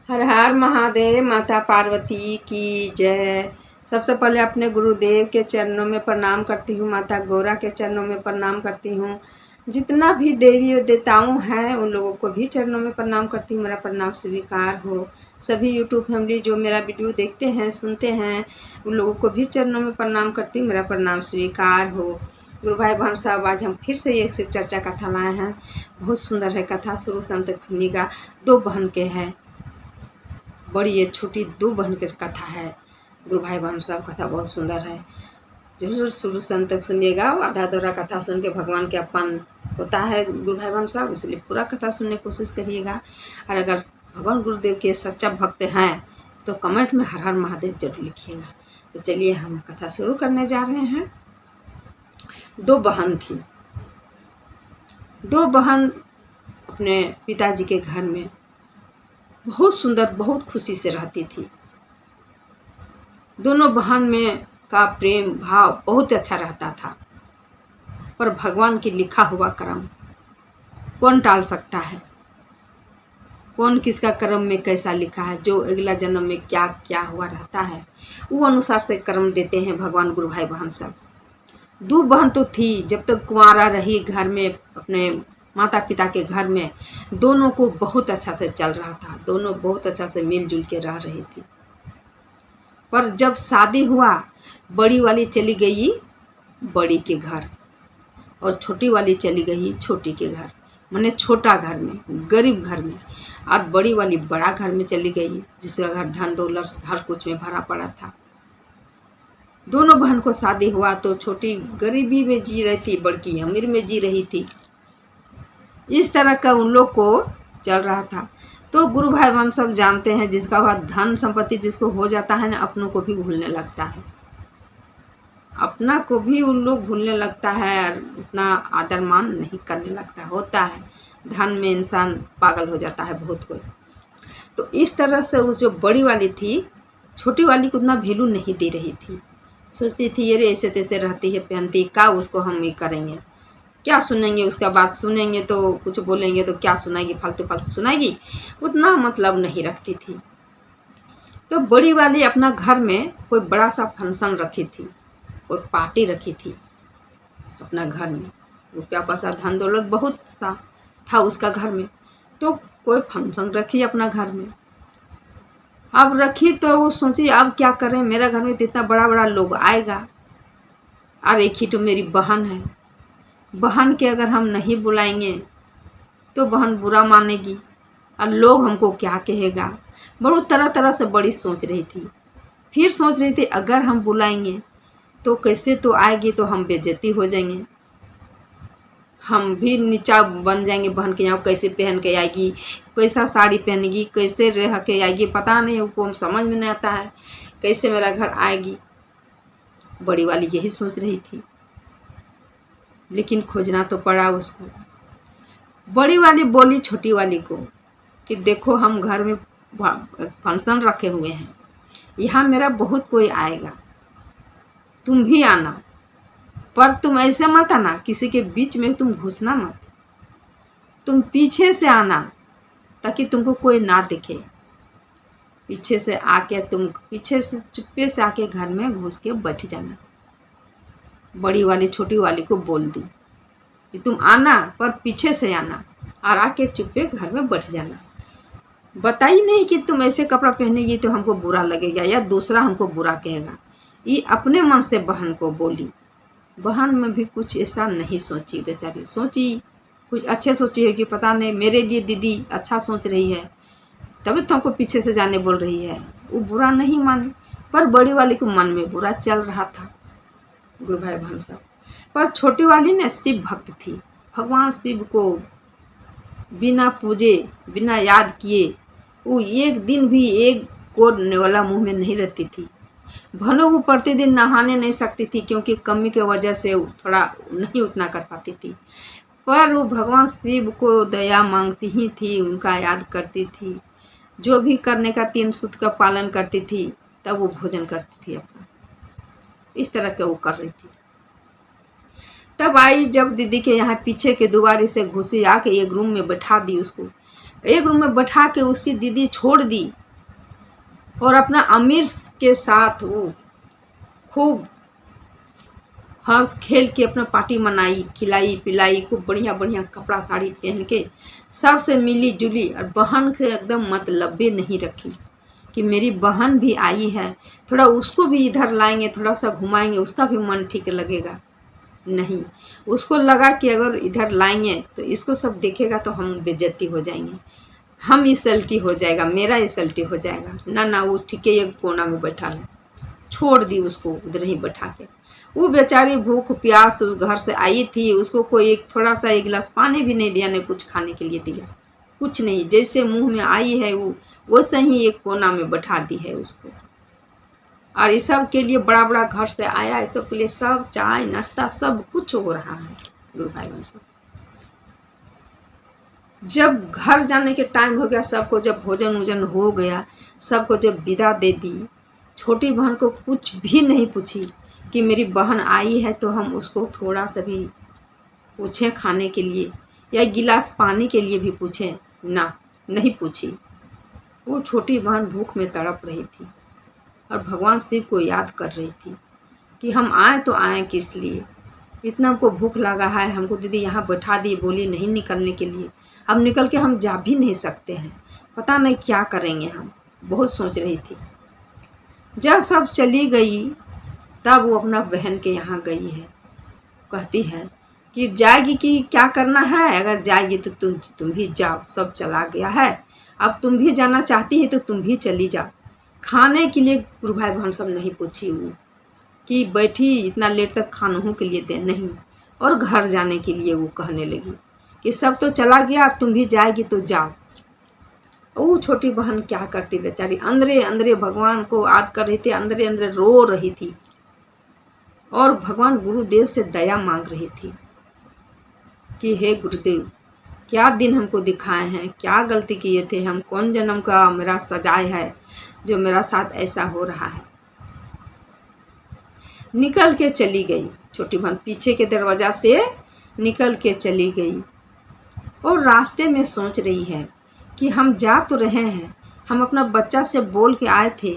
हर हर महादेव। माता पार्वती की जय। सबसे पहले अपने गुरुदेव के चरणों में प्रणाम करती हूँ। माता गौरा के चरणों में प्रणाम करती हूँ। जितना भी देवी और देवताओं हैं उन लोगों को भी चरणों में प्रणाम करती हूँ। मेरा प्रणाम स्वीकार हो। सभी यूट्यूब फैमिली जो मेरा वीडियो देखते हैं सुनते हैं उन लोगों को भी चरणों में प्रणाम करती हूँ। मेरा प्रणाम स्वीकार हो। गुरु भाई बहन साहब, आज हम फिर से एक शिव चर्चा कथा लाए हैं। बहुत सुंदर है कथा, शुरू से अंत तक सुनिएगा। 2 बहन के है, बड़ी ये छोटी 2 बहन की कथा है। गुरु भाई बहन साहब कथा बहुत सुंदर है, जरूर शुरू से अंत तक सुनिएगा। आधा अधूरा कथा सुन के भगवान के अपन होता है गुरु भाई बहन साहब, इसलिए पूरा कथा सुनने की कोशिश करिएगा। और अगर भगवान गुरुदेव के सच्चा भक्त हैं तो कमेंट में हर हर महादेव जरूर लिखिएगा। तो चलिए हम कथा शुरू करने जा रहे हैं। 2 बहन थी। 2 बहन अपने पिताजी के घर में बहुत सुंदर, बहुत खुशी से रहती थी। दोनों बहन में का प्रेम भाव बहुत अच्छा रहता था। पर भगवान की लिखा हुआ कर्म कौन टाल सकता है? कौन किसका कर्म में कैसा लिखा है, जो अगला जन्म में क्या क्या हुआ रहता है वो अनुसार से कर्म देते हैं भगवान गुरु भाई बहन सब। 2 बहन तो थी, जब तक कुंवारा रही घर में अपने माता पिता के घर में, दोनों को बहुत अच्छा से चल रहा था। दोनों बहुत अच्छा से मिलजुल के रह रही थी। पर जब शादी हुआ, बड़ी वाली चली गई बड़ी के घर और छोटी वाली चली गई छोटी के घर, माने छोटा घर में, गरीब घर में। और बड़ी वाली बड़ा घर में चली गई जिसका घर धन दौलत हर कुछ में भरा पड़ा था। दोनों बहन को शादी हुआ तो छोटी गरीबी में जी रही थी, बड़की अमीर में जी रही थी। इस तरह का उन लोग को चल रहा था। तो गुरु भाई बहन सब जानते हैं, जिसका बाद धन संपत्ति जिसको हो जाता है ना, अपनों को भी भूलने लगता है। अपना को भी उन लोग भूलने लगता है और उतना आदर मान नहीं करने लगता होता है। धन में इंसान पागल हो जाता है बहुत कोई। तो इस तरह से उस जो बड़ी वाली थी, छोटी वाली को उतना वैल्यू नहीं दे रही थी। सोचती थी ये ऐसे तैसे रहती है, पहनती का, उसको हम ये करेंगे, क्या सुनेंगे, उसका बात सुनेंगे तो कुछ बोलेंगे तो क्या सुनाएगी, फालतू फालतू सुनाएगी, उतना मतलब नहीं रखती थी। तो बड़ी वाली अपना घर में कोई बड़ा सा फंक्शन रखी थी, कोई पार्टी रखी थी अपना घर में। रुपया पैसा धन दौलत बहुत था उसका घर में। तो कोई फंक्शन रखी अपना घर में। अब रखी तो वो सोची अब क्या करें, मेरा घर में तो इतना बड़ा बड़ा लोग आएगा और एक ही तो मेरी बहन है। बहन के अगर हम नहीं बुलाएंगे तो बहन बुरा मानेगी और लोग हमको क्या कहेगा। बहुत तरह तरह से बड़ी सोच रही थी। फिर सोच रही थी अगर हम बुलाएंगे तो कैसे तो आएगी, तो हम बेइज्जती हो जाएंगे, हम भी नीचा बन जाएंगे। बहन के यहाँ कैसे पहन के आएगी, कैसा साड़ी पहनेगी, कैसे रह के आएगी, पता नहीं, उसको हम समझ में नहीं आता है कैसे मेरा घर आएगी। बड़ी वाली यही सोच रही थी, लेकिन खोजना तो पड़ा उसको। बड़ी वाली बोली छोटी वाली को कि देखो हम घर में फंक्शन रखे हुए हैं, यहाँ मेरा बहुत कोई आएगा, तुम भी आना, पर तुम ऐसे मत आना, किसी के बीच में तुम घुसना मत, तुम पीछे से आना ताकि तुमको कोई ना दिखे। पीछे से आके तुम पीछे से चुप्पे से आके घर में घुस के बैठ जाना। बड़ी वाली छोटी वाली को बोल दी कि तुम आना पर पीछे से आना और आके चुप्पे घर में बैठ जाना। बताई नहीं कि तुम ऐसे कपड़ा पहनेगी तो हमको बुरा लगेगा या दूसरा हमको बुरा कहेगा। ये अपने मन से बहन को बोली। बहन में भी कुछ ऐसा नहीं सोची, बेचारी सोची कुछ अच्छे सोची है कि पता नहीं मेरे लिए दीदी अच्छा सोच रही है तभी तो हमको पीछे से जाने बोल रही है। वो बुरा नहीं मानी, पर बड़ी वाली को मन में बुरा चल रहा था गुरु भाई बहन सब। पर छोटी वाली ने शिव भक्त थी, भगवान शिव को बिना पूजे बिना याद किए वो एक दिन भी एक कोड वाला मुंह में नहीं रहती थी। भनो वो प्रतिदिन नहाने नहीं सकती थी क्योंकि कमी की वजह से थोड़ा नहीं उतना कर पाती थी, पर वो भगवान शिव को दया मांगती ही थी, उनका याद करती थी, जो भी करने का 3 सूत्र का पालन करती थी, तब वो भोजन करती थी अपना। इस तरह के वो कर रही थी। तब आई जब दीदी के यहाँ पीछे के दुआरे से घुसी, आके एक रूम में बैठा दी उसको। एक रूम में बैठा के उसकी दीदी छोड़ दी और अपना अमीर के साथ वो खूब हंस खेल के अपना पार्टी मनाई, खिलाई पिलाई, खूब बढ़िया बढ़िया कपड़ा साड़ी पहन के सबसे मिली जुली, और बहन से एकदम मतलबे नहीं रखी कि मेरी बहन भी आई है, थोड़ा उसको भी इधर लाएंगे, थोड़ा सा घुमाएंगे, उसका भी मन ठीक लगेगा। नहीं, उसको लगा कि अगर इधर लाएंगे तो इसको सब देखेगा तो हम बेइज्जती हो जाएंगे, हम इंसल्टी हो जाएगा, मेरा इंसल्टी हो जाएगा। ना ना, वो ठीक है एक कोना में बैठा है, छोड़ दी उसको उधर ही बैठा के। वो बेचारी भूख प्यास उस घर से आई थी, उसको कोई एक थोड़ा सा एक गिलास पानी भी नहीं दिया, नहीं कुछ खाने के लिए दिया, कुछ नहीं। जैसे मुंह में आई है वो वैसे ही एक कोना में बैठा दी है उसको। और इस सब के लिए बड़ा बड़ा घर से आया, इस सब के लिए सब चाय नाश्ता सब कुछ हो रहा है। गुरु भाई बहन सब जब घर जाने के टाइम हो गया, सबको जब भोजन वोजन हो गया, सबको जब विदा दे दी, छोटी बहन को कुछ भी नहीं पूछी कि मेरी बहन आई है तो हम उसको थोड़ा सा भी पूछें खाने के लिए या गिलास पानी के लिए भी पूछें, ना नहीं पूछी। वो छोटी बहन भूख में तड़प रही थी और भगवान शिव को याद कर रही थी कि हम आए तो आए किस लिए, इतना हमको भूख लगा है, हमको दीदी यहाँ बैठा दी, बोली नहीं निकलने के लिए, अब निकल के हम जा भी नहीं सकते हैं, पता नहीं क्या करेंगे हम, बहुत सोच रही थी। जब सब चली गई तब वो अपना बहन के यहाँ गई है, कहती है कि जाएगी कि क्या करना है, अगर जाएगी तो तुम भी जाओ, सब चला गया है, अब तुम भी जाना चाहती है तो तुम भी चली जाओ। खाने के लिए गुरु भाई बहन सब नहीं पूछी वो कि बैठी इतना लेट तक खानों के लिए दे, नहीं। और घर जाने के लिए वो कहने लगी कि सब तो चला गया, अब तुम भी जाएगी तो जाओ। वो छोटी बहन क्या करती बेचारी, अंदरे अंदरे भगवान को याद कर रही थी, अंदरे अंदरे रो रही थी और भगवान गुरुदेव से दया मांग रही थी कि हे गुरुदेव, क्या दिन हमको दिखाए हैं, क्या गलती किए थे हम, कौन जन्म का मेरा सजाए है जो मेरा साथ ऐसा हो रहा है। निकल के चली गई छोटी बहन, पीछे के दरवाज़ा से निकल के चली गई और रास्ते में सोच रही है कि हम जा तो रहे हैं, हम अपना बच्चा से बोल के आए थे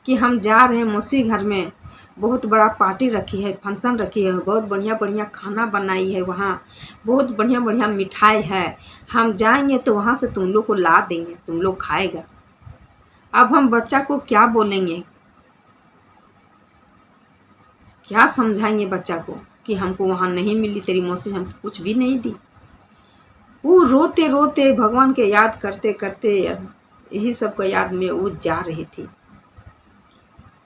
कि हम जा रहे हैं मौसी घर में, बहुत बड़ा पार्टी रखी है, फंक्शन रखी है, बहुत बढ़िया बढ़िया खाना बनाई है, वहाँ बहुत बढ़िया बढ़िया मिठाई है, हम जाएंगे तो वहाँ से तुम लोग को ला देंगे, तुम लोग खाएगा। अब हम बच्चा को क्या बोलेंगे, क्या समझाएंगे बच्चा को कि हमको वहाँ नहीं मिली, तेरी मौसी हमको कुछ भी नहीं दी। वो रोते रोते भगवान के याद करते करते यही सब को याद में वो जा रही थी।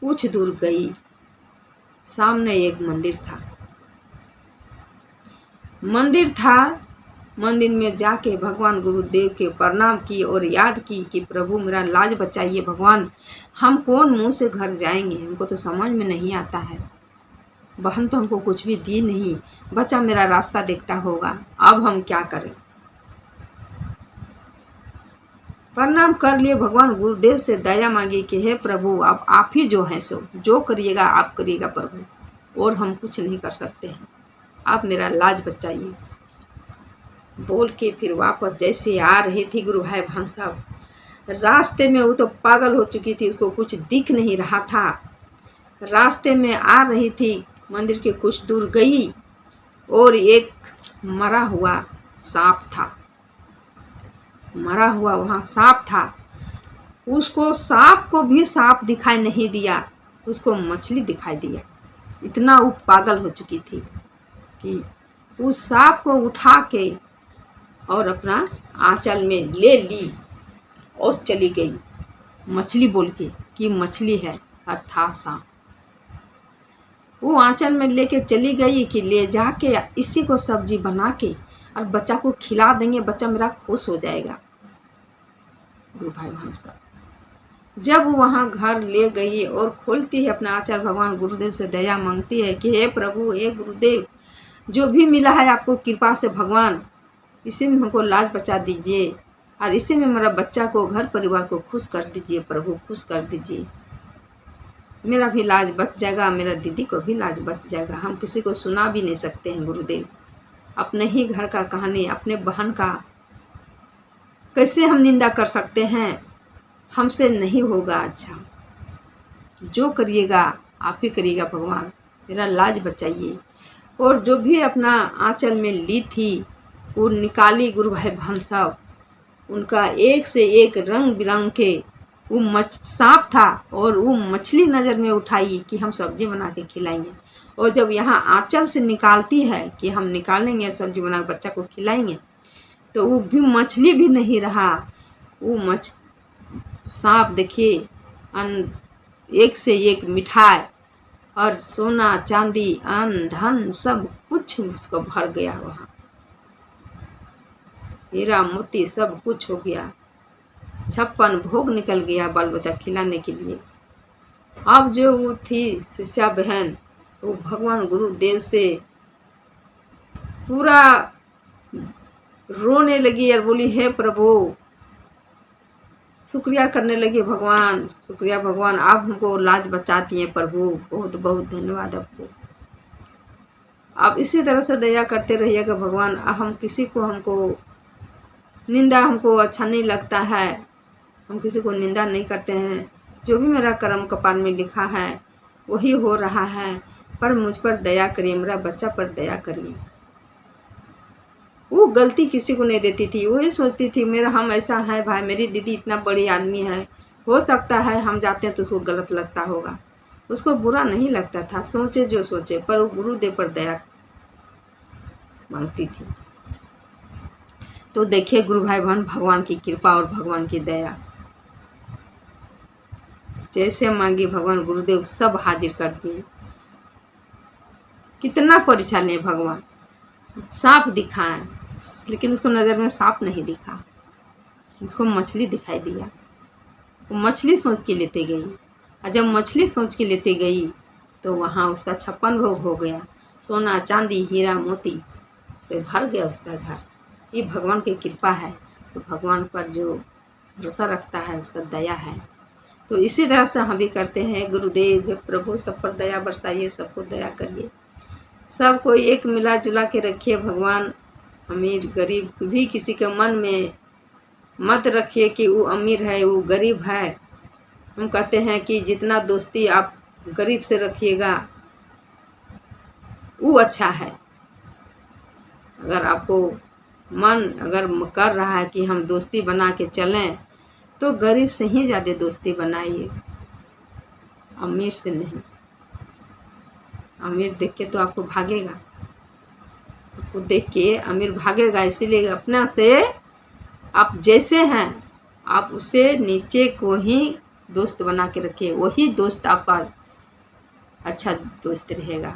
कुछ दूर गई, सामने एक मंदिर था, मंदिर में जाके भगवान गुरुदेव के प्रणाम की और याद की कि प्रभु मेरा लाज बचाइए भगवान, हम कौन मुंह से घर जाएंगे, हमको तो समझ में नहीं आता है, बहन तो हमको कुछ भी दी नहीं, बच्चा मेरा रास्ता देखता होगा, अब हम क्या करें। प्रणाम कर लिए, भगवान गुरुदेव से दया मांगी कि हे प्रभु, अब आप ही जो हैं सो जो करिएगा आप करिएगा प्रभु, और हम कुछ नहीं कर सकते हैं, आप मेरा लाज बचाइए। बोल के फिर वापस जैसे आ रही थी गुरु भाई बहन साहब, रास्ते में वो तो पागल हो चुकी थी, उसको कुछ दिख नहीं रहा था। रास्ते में आ रही थी, मंदिर के कुछ दूर गई और एक मरा हुआ सांप था, मरा हुआ वहाँ सांप था। उसको सांप को भी सांप दिखाई नहीं दिया, उसको मछली दिखाई दिया। इतना वो पागल हो चुकी थी कि उस सांप को उठा के और अपना आंचल में ले ली और चली गई, मछली बोल के कि मछली है और था सांप। वो आंचल में लेके चली गई कि ले जाके इसी को सब्जी बना के और बच्चा को खिला देंगे, बच्चा मेरा खुश हो जाएगा। गुरु भाई बहन साहब जब वहाँ घर ले गई और खोलती है अपना आंचल, भगवान गुरुदेव से दया मांगती है कि हे प्रभु, हे गुरुदेव, जो भी मिला है आपको कृपा से भगवान, इसी में हमको लाज बचा दीजिए और इसी में मेरा बच्चा को, घर परिवार को खुश कर दीजिए प्रभु, खुश कर दीजिए, मेरा भी लाज बच जाएगा, मेरा दीदी को भी लाज बच जाएगा। हम किसी को सुना भी नहीं सकते हैं गुरुदेव, अपने ही घर का कहानी, अपने बहन का कैसे हम निंदा कर सकते हैं? हमसे नहीं होगा अच्छा। जो करिएगा आप ही करिएगा भगवान, मेरा लाज बचाइए। और जो भी अपना आंचल में ली थी वो निकाली गुरु भाई बहन सब। उनका एक से एक रंग बिरंग के वो सांप था और वो मछली नज़र में उठाई कि हम सब्जी बना के खिलाएंगे। और जब यहाँ आंचल से निकालती है कि हम निकालेंगे सब्जी बना के बच्चा को खिलाएंगे, तो वो भी मछली भी नहीं रहा। वो सांप देखिए एक से एक मिठाई और सोना चांदी अन्न धन सब कुछ उसको भर गया। वहाँ हीरा मोती सब कुछ हो गया। 56 भोग निकल गया बाल बच्चा खिलाने के लिए। अब जो वो थी शिष्या बहन, वो भगवान गुरुदेव से पूरा रोने लगी और बोली, हे प्रभु, शुक्रिया करने लगी, भगवान शुक्रिया भगवान, आप हमको लाज बचा दिए प्रभु, बहुत बहुत धन्यवाद आपको। आप इसी तरह से दया करते रहिएगा भगवान। हम किसी को हमको निंदा हमको अच्छा नहीं लगता है, हम किसी को निंदा नहीं करते हैं। जो भी मेरा कर्म कपाल में लिखा है वही हो रहा है, पर मुझ पर दया करिए, मेरा बच्चा पर दया करिए। वो गलती किसी को नहीं देती थी, वही सोचती थी मेरा हम ऐसा है भाई, मेरी दीदी इतना बड़ी आदमी है, हो सकता है हम जाते हैं तो उसको गलत लगता होगा। उसको बुरा नहीं लगता था, सोचे जो सोचे, पर वो गुरुदेव पर दया मांगती थी। तो देखिए गुरु भाई बहन, भगवान की कृपा और भगवान की दया, जैसे मांगी भगवान गुरुदेव सब हाजिर कर दिए। कितना परेशान है भगवान। सांप दिखाएं लेकिन उसको नज़र में सांप नहीं दिखा, उसको मछली दिखाई दिया। वो मछली सोच के लेते गई, और जब मछली सोच के लेते गई तो वहाँ उसका 56 भोग हो गया। सोना चांदी हीरा मोती से भर गया उसका घर। ये भगवान की कृपा है। तो भगवान पर जो भरोसा रखता है उसका दया है। तो इसी तरह से हम भी करते हैं। गुरुदेव हे प्रभु, सब पर दया बरसाइए, सबको दया करिए, सबको एक मिला जुला के रखिए भगवान। अमीर गरीब भी किसी के मन में मत रखिए कि वो अमीर है वो गरीब है। हम कहते हैं कि जितना दोस्ती आप गरीब से रखिएगा वो अच्छा है। अगर आपको मन अगर कर रहा है कि हम दोस्ती बना के चलें तो गरीब से ही ज़्यादा दोस्ती बनाइए, अमीर से नहीं। अमीर देख के तो आपको भागेगा, आपको देख के अमीर भागेगा। इसीलिए अपना से आप जैसे हैं आप उसे नीचे को ही दोस्त बना के रखिए, वही दोस्त आपका अच्छा दोस्त रहेगा।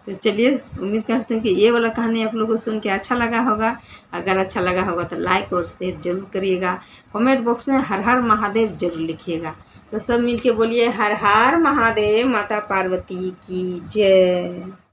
तो चलिए, उम्मीद करते हैं कि ये वाला कहानी आप लोगों को सुन के अच्छा लगा होगा। अगर अच्छा लगा होगा तो लाइक और शेयर जरूर करिएगा। कमेंट बॉक्स में हर हर महादेव जरूर लिखिएगा। तो सब मिलके बोलिए हर हर महादेव, माता पार्वती की जय।